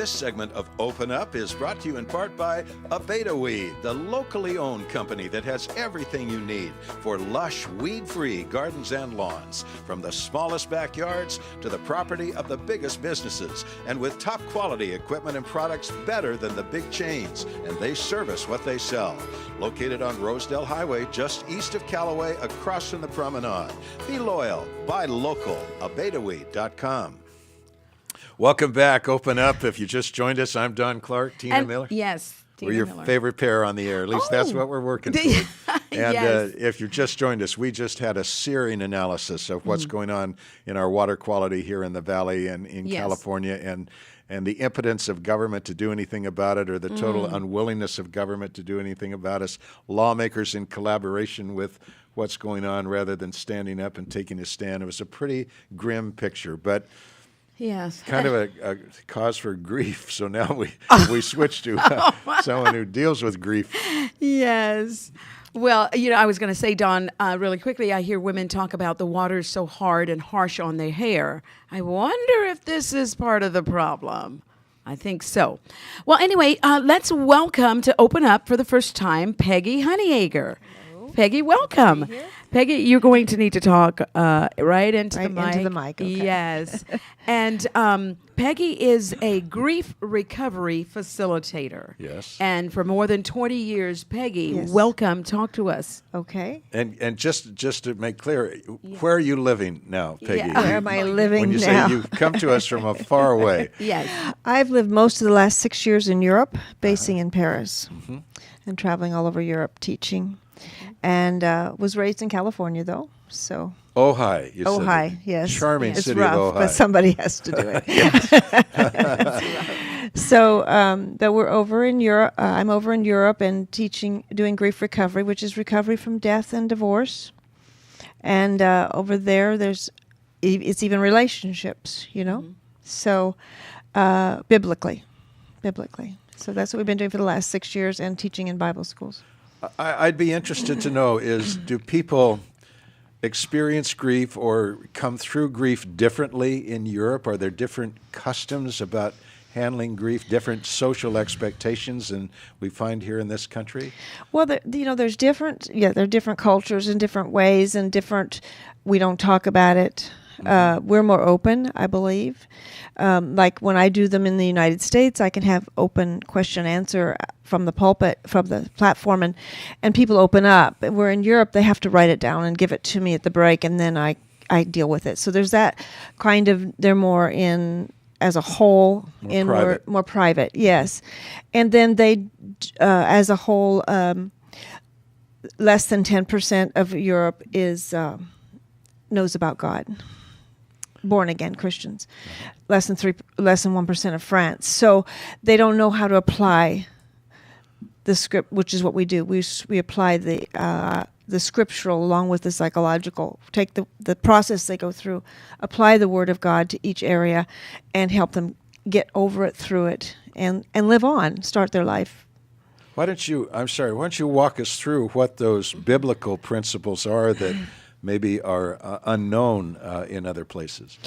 This segment of Open Up is brought to you in part by Up Apr, the locally owned company that has everything you need for lush, weed-free gardens and lawns, from the smallest backyards to the property of the biggest businesses, and with top quality equipment and products better than the big chains, and they service what they sell. Located on Rosedale Highway, just east of Callaway, across from the promenade. Be loyal, buy local, upaprweed.com. Welcome back, Open Up. If you just joined us, I'm Don Clark, Tina Miller. Yes, Tina We're your Miller. favorite pair on the air. At least that's what we're working for. And Yes. if you just joined us, we just had a searing analysis of what's going on in our water quality here in the Valley and in California, and the impotence of government to do anything about it, or the total unwillingness of government to do anything about us. Lawmakers in collaboration with what's going on rather than standing up and taking a stand. It was a pretty grim picture, but Yes. kind of a cause for grief. So now we switch to someone who deals with grief. Yes. Well, I was going to say, Don, really quickly, I hear women talk about the water is so hard and harsh on their hair. I wonder if this is part of the problem. I think so. Well, anyway, let's welcome to Open Up for the first time, Peggy Honeyacre. Hello. Peggy, welcome. Peggy, you're going to need to talk right into the mic. Into the mic, okay. Yes. And Peggy is a grief recovery facilitator. Yes. And for more than 20 years, Peggy, Yes. welcome. Talk to us. Okay. And just to make clear, where are you living now, Peggy? Yeah. Where am I living When you now? say you've come to us from a far away. Yes. I've lived most of the last 6 years in Europe, basing in Paris, and traveling all over Europe teaching. And was raised in California, though. So Ojai, you said. Ojai, yes. Charming It's city rough, of Ojai. but somebody has to do it. So, but we're over in Europe. I'm over in Europe and doing grief recovery, which is recovery from death and divorce. And over there, it's even relationships, So, biblically. So that's what we've been doing for the last 6 years, and teaching in Bible schools. I'd be interested to know do people experience grief or come through grief differently in Europe? Are there different customs about handling grief, different social expectations than we find here in this country? Well, there's there are different cultures and different ways and we don't talk about it. We're more open, I believe. Like when I do them in the United States, I can have open question answer from the pulpit, from the platform, and people open up. Where in Europe, they have to write it down and give it to me at the break, and then I deal with it. So there's that kind of, they're more in, as a whole, more private, yes. And then they, as a whole, less than 10% of Europe knows about God. Born again Christians, less than 1% of France. So they don't know how to apply the script, which is what we do. We apply the scriptural along with the psychological. Take the process they go through, apply the Word of God to each area, and help them get over it, through it, and live on, start their life. Why don't you walk us through what those biblical principles are that maybe are unknown in other places?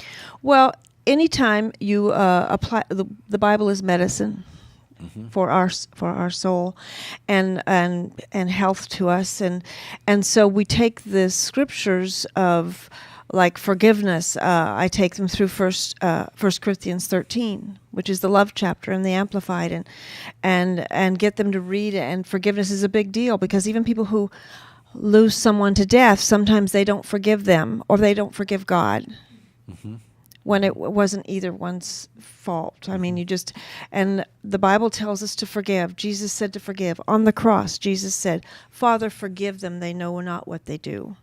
Well, anytime you apply, the Bible is medicine for our soul, and health to us, and so we take the scriptures of, like, forgiveness. I take them through First Corinthians 13, which is the love chapter in the Amplified, and get them to read it. And forgiveness is a big deal, because even people who lose someone to death, sometimes they don't forgive them, or they don't forgive God, when it wasn't either one's fault. I mean, and the Bible tells us to forgive. Jesus said to forgive. On the cross, Jesus said, "Father, forgive them, they know not what they do."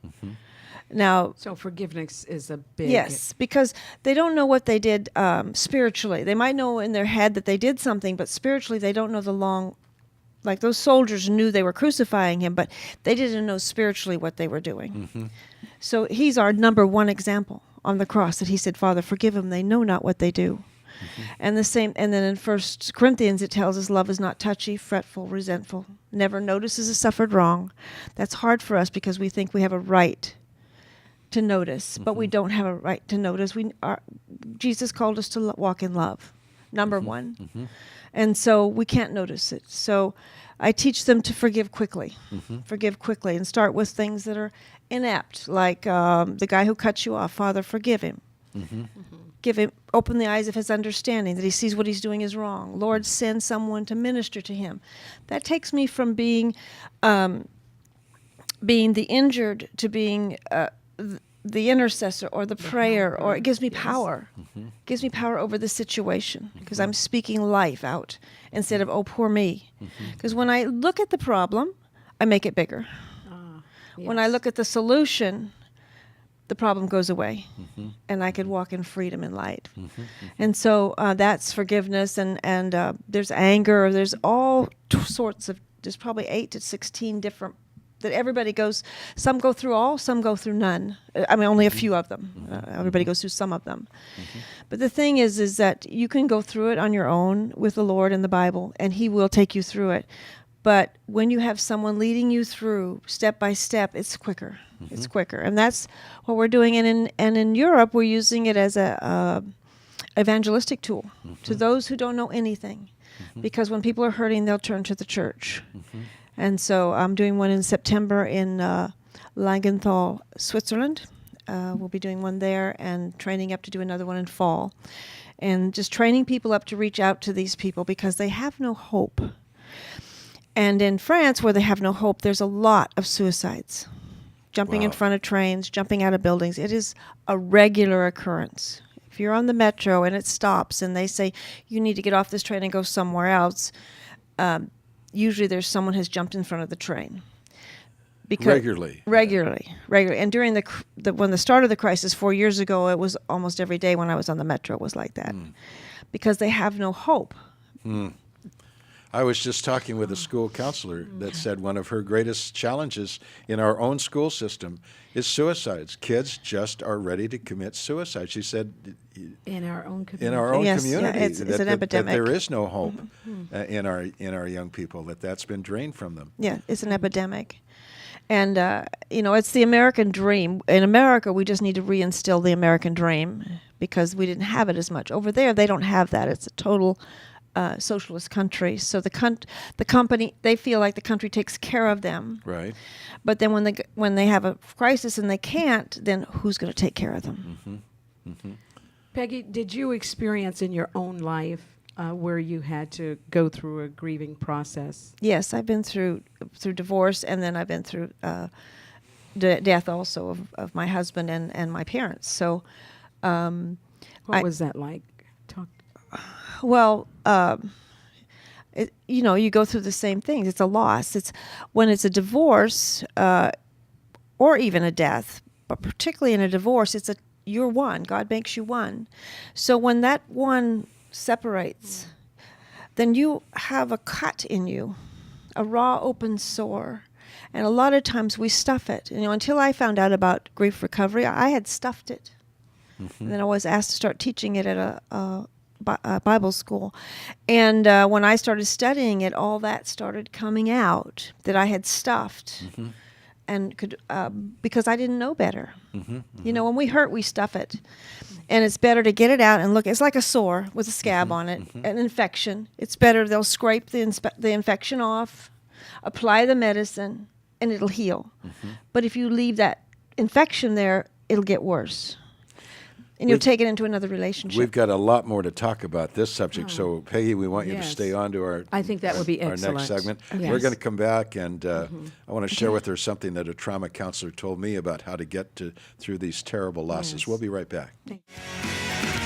Now, So forgiveness is a big... yes, because they don't know what they did spiritually. They might know in their head that they did something, but spiritually they don't know like those soldiers knew they were crucifying him, but they didn't know spiritually what they were doing. So he's our number one example on the cross, that he said, "Father, forgive them, they know not what they do." And then in 1 Corinthians it tells us love is not touchy, fretful, resentful, never notices a suffered wrong. That's hard for us because we think we have a right to notice, but we don't have a right to notice. Jesus called us to walk in love, number one. And so we can't notice it. So I teach them to forgive quickly, and start with things that are inept, like the guy who cut you off. Father, forgive him. Give him, open the eyes of his understanding, that he sees what he's doing is wrong. Lord, send someone to minister to him. That takes me from being the injured to being the intercessor or the prayer, or it gives me power. Gives me power over the situation, because I'm speaking life out instead of, oh, poor me. Because when I look at the problem, I make it bigger. When I look at the solution, the problem goes away, and I could walk in freedom and light. And so that's forgiveness, and there's anger. There's all sorts of, there's probably 8 to 16 different, that everybody goes, some go through all, some go through none. I mean, only a few of them. Everybody goes through some of them. But the thing is that you can go through it on your own with the Lord and the Bible, and He will take you through it. But when you have someone leading you through step by step, it's quicker. It's quicker. And that's what we're doing. And in Europe, we're using it as a evangelistic tool to those who don't know anything. Because when people are hurting, they'll turn to the church. And so I'm doing one in September in Langenthal, Switzerland. We'll be doing one there, and training up to do another one in fall. And just training people up to reach out to these people because they have no hope. And in France, where they have no hope, there's a lot of suicides. Jumping in front of trains, jumping out of buildings. It is a regular occurrence. If you're on the metro and it stops and they say, you need to get off this train and go somewhere else, usually there's someone has jumped in front of the train. Because regularly. And during when the start of the crisis 4 years ago, it was almost every day when I was on the metro was like that. Because they have no hope. I was just talking with a school counselor that said one of her greatest challenges in our own school system is suicides. Kids just are ready to commit suicide. She said, in our own community. In our own community, it's an epidemic. That there is no hope in our young people. That's been drained from them. Yeah, it's an epidemic. And, it's the American dream. In America, we just need to reinstill the American dream because we didn't have it as much. Over there, they don't have that. It's a total socialist country. So the company, they feel like the country takes care of them. Right. But then when they have a crisis and they can't, then who's going to take care of them? Peggy, did you experience in your own life where you had to go through a grieving process? Yes, I've been through divorce, and then I've been through death also of my husband and my parents. So, what was that like? Well, you go through the same things. It's a loss. It's when it's a divorce or even a death, but particularly in a divorce, you're one. God makes you one. So when that one separates, then you have a cut in you, a raw open sore. And a lot of times we stuff it. Until I found out about grief recovery, I had stuffed it. And then I was asked to start teaching it at a Bible school. And when I started studying it, all that started coming out that I had stuffed. And could because I didn't know better. When we hurt, we stuff it. And it's better to get it out and look. It's like a sore with a scab on it, an infection. It's better they'll scrape the infection off, apply the medicine, and it'll heal. But if you leave that infection there, it'll get worse. And you'll take it into another relationship. We've got a lot more to talk about this subject, so Peggy, we want you to stay on to our I think that would be our excellent. next segment. Yes. We're going to come back, and I want to share with her something that a trauma counselor told me about how to get through these terrible losses. Yes. We'll be right back. Thank you.